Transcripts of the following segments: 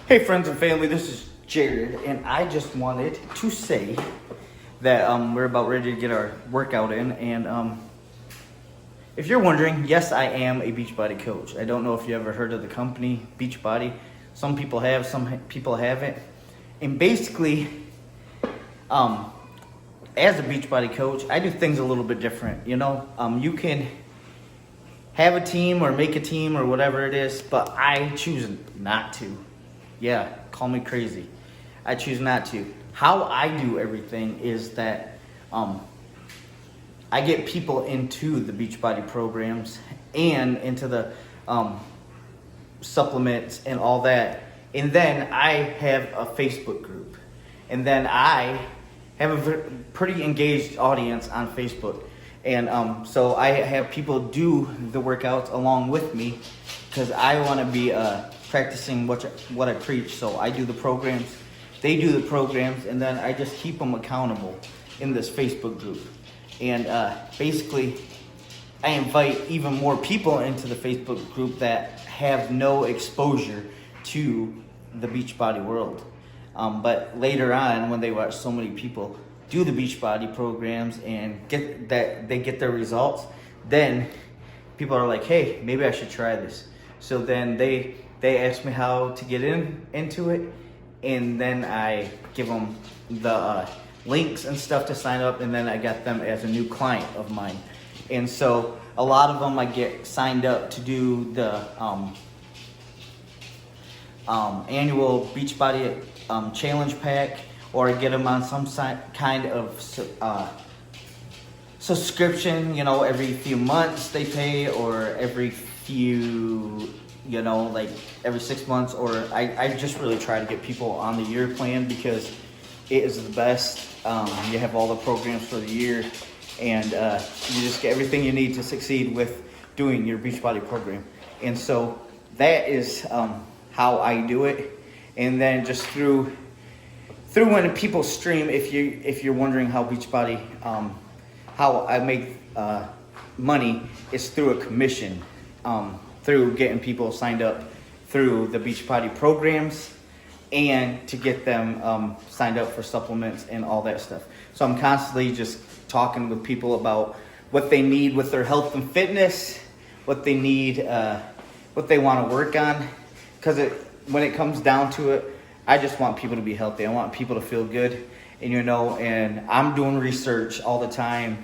Hey friends and family, this is Jared, and I just wanted to say that we're about ready to get our workout in, and if you're wondering, yes, I am a Beachbody coach. I don't know if you ever heard of the company Beachbody. Some people have, some people haven't. And basically, as a Beachbody coach, I do things a little bit different. You can have a team or make a team or whatever it is, but I choose not to. Yeah, call me crazy. I choose not to. How I do everything is that I get people into the Beachbody programs and into the supplements and all that. And then I have a Facebook group. And then I have a pretty engaged audience on Facebook. And so I have people do the workouts along with me because I want to be practicing what I preach. So I do the programs, they do the programs, and then I just keep them accountable in this Facebook group. And basically, I invite even more people into the Facebook group that have no exposure to the Beachbody world. But later on, when they watch so many people do the Beachbody programs and they get their results, then people are like, hey, maybe I should try this. So then they ask me how to get into it, and then I give them the links and stuff to sign up, and then I got them as a new client of mine. And so a lot of them I get signed up to do the annual Beachbody challenge pack, or I get them on some kind of subscription, every few months they pay, or every few, like every 6 months, or I just really try to get people on the year plan because it is the best. You have all the programs for the year, and you just get everything you need to succeed with doing your Beachbody program. And so that is how I do it. And then just through when people stream, if you're wondering how Beachbody, how I make money, is through a commission, through getting people signed up through the Beachbody programs, and to get them signed up for supplements and all that stuff. So I'm constantly just talking with people about what they need with their health and fitness, what they need, what they want to work on. Because when it comes down to it, I just want people to be healthy. I want people to feel good. And I'm doing research all the time.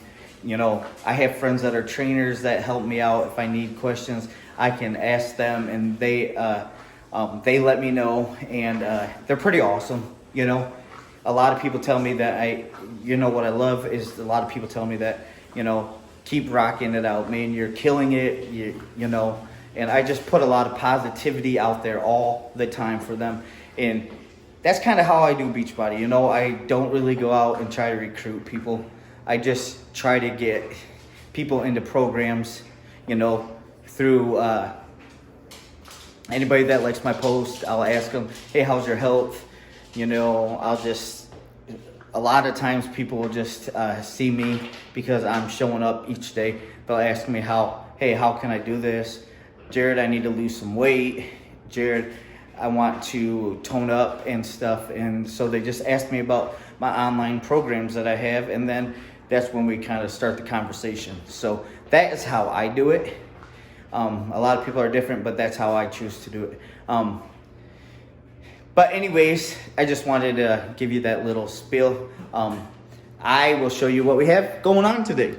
I have friends that are trainers that help me out. If I need questions, I can ask them, and they let me know, and they're pretty awesome. A lot of people tell me that what I love is a lot of people tell me that, keep rocking it out, man. You're killing it, and I just put a lot of positivity out there all the time for them. And that's kind of how I do Beachbody. I don't really go out and try to recruit people. I just try to get people into programs, through anybody that likes my post. I'll ask them, hey, how's your health? A lot of times people will just see me because I'm showing up each day. They'll ask me how can I do this? Jared, I need to lose some weight. Jared, I want to tone up and stuff. And so they just ask me about my online programs that I have, and then that's when we kind of start the conversation. So that is how I do it. A lot of people are different, but that's how I choose to do it. But anyways, I just wanted to give you that little spiel. I will show you what we have going on today.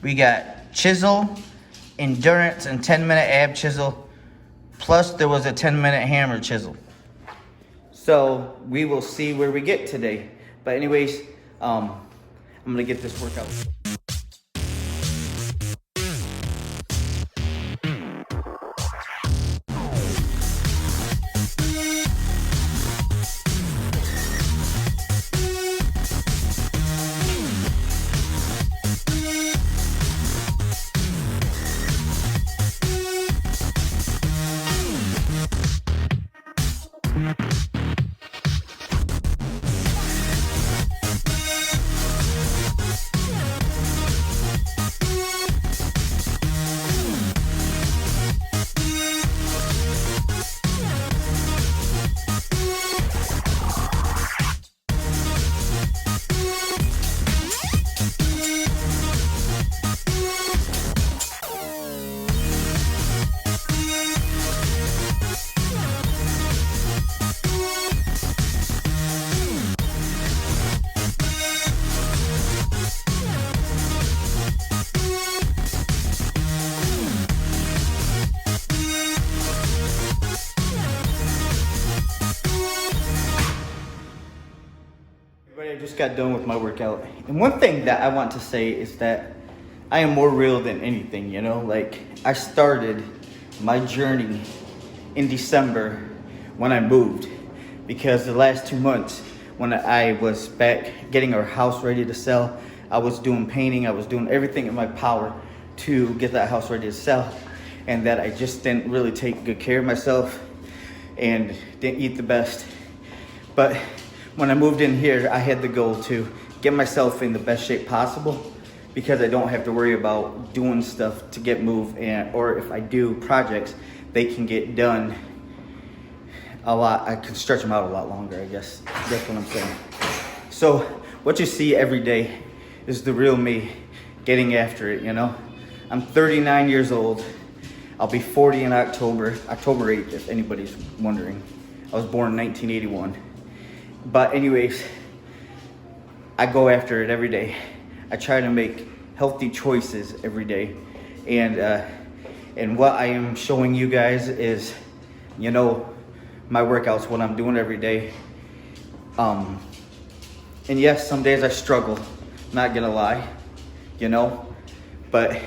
We got chisel, endurance, and 10-minute ab chisel. Plus there was a 10-minute hammer chisel. So we will see where we get today. But anyways, I'm gonna get this workout. just got done with my workout. And one thing that I want to say is that I am more real than anything, you know? Like, I started my journey in December when I moved, because the last 2 months when I was back getting our house ready to sell, I was doing painting, I was doing everything in my power to get that house ready to sell, and that I just didn't really take good care of myself and didn't eat the best. But when I moved in here, I had the goal to get myself in the best shape possible, because I don't have to worry about doing stuff to get moved, or if I do projects, they can get done a lot. I can stretch them out a lot longer, I guess. That's what I'm saying. So what you see every day is the real me getting after it, you know? I'm 39 years old. I'll be 40 in October 8th, if anybody's wondering. I was born in 1981. But anyways, I go after it every day. I try to make healthy choices every day. And what I am showing you guys is, you know, my workouts, what I'm doing every day. And yes, some days I struggle, not gonna lie, you know, but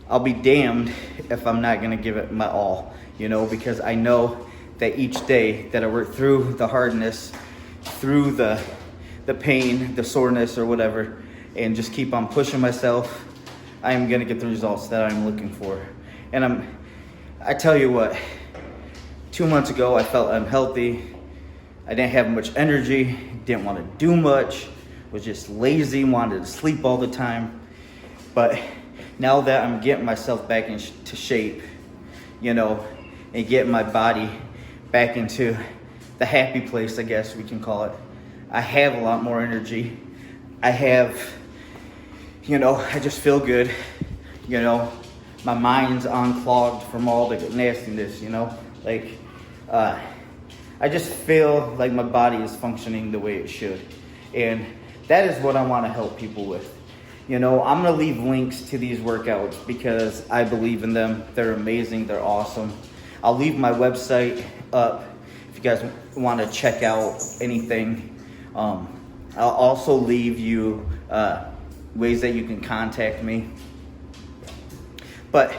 I'll be damned if I'm not gonna give it my all, you know, because I know that each day that I work through the hardness, through the pain, the soreness or whatever, and just keep on pushing myself, I am gonna get the results that I'm looking for. And I tell you what, 2 months ago, I felt unhealthy. I didn't have much energy, didn't want to do much, was just lazy, wanted to sleep all the time. But now that I'm getting myself back into shape, you know, and getting my body back into the happy place, I guess we can call it, I have a lot more energy. I have, you know, I just feel good, you know. My mind's unclogged from all the nastiness, you know. Like, I just feel like my body is functioning the way it should. And that is what I want to help people with. You know, I'm going to leave links to these workouts because I believe in them. They're amazing. They're awesome. I'll leave my website up if you guys want to check out anything. I'll also leave you ways that you can contact me. But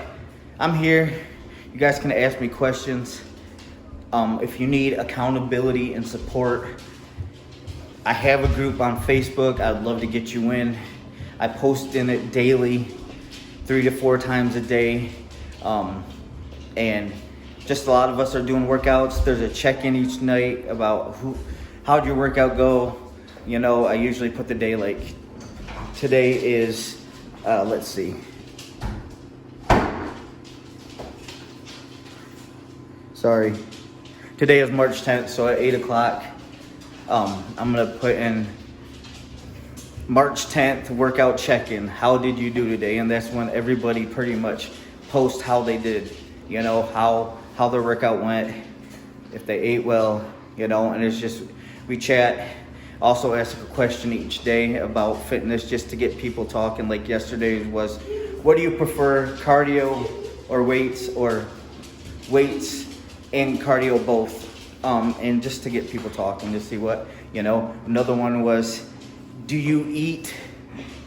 I'm here. You guys can ask me questions. If you need accountability and support, I have a group on Facebook. I'd love to get you in. I post in it daily, 3 to 4 times a day. And just a lot of us are doing workouts. There's a check-in each night about how'd your workout go. You know, I usually put the day, like today is, let's see. Sorry. Today is March 10th, so at 8 o'clock, I'm gonna put in March 10th workout check-in. How did you do today? And that's when everybody pretty much posts how they did, you know, how their workout went, if they ate well, you know, and it's just, we chat. Also ask a question each day about fitness just to get people talking. Like yesterday's was, what do you prefer, cardio or weights, or weights and cardio both? And just to get people talking to see what, you know. Another one was, do you eat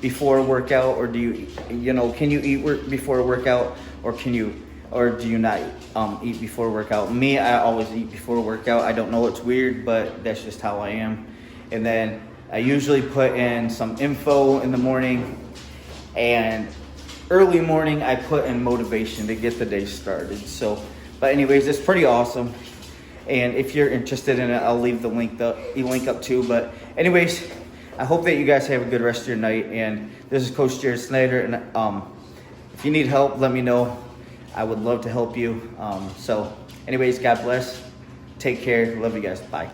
before a workout, or do you know, can you eat before a workout, or do you not eat before a workout? Me, I always eat before a workout. I don't know, it's weird, but that's just how I am. And then I usually put in some info in the morning, and early morning I put in motivation to get the day started. So, but anyways, it's pretty awesome. And if you're interested in it, I'll leave the link up too. But anyways, I hope that you guys have a good rest of your night. And this is Coach Jared Snyder. And if you need help, let me know. I would love to help you. So anyways, God bless. Take care. Love you guys. Bye.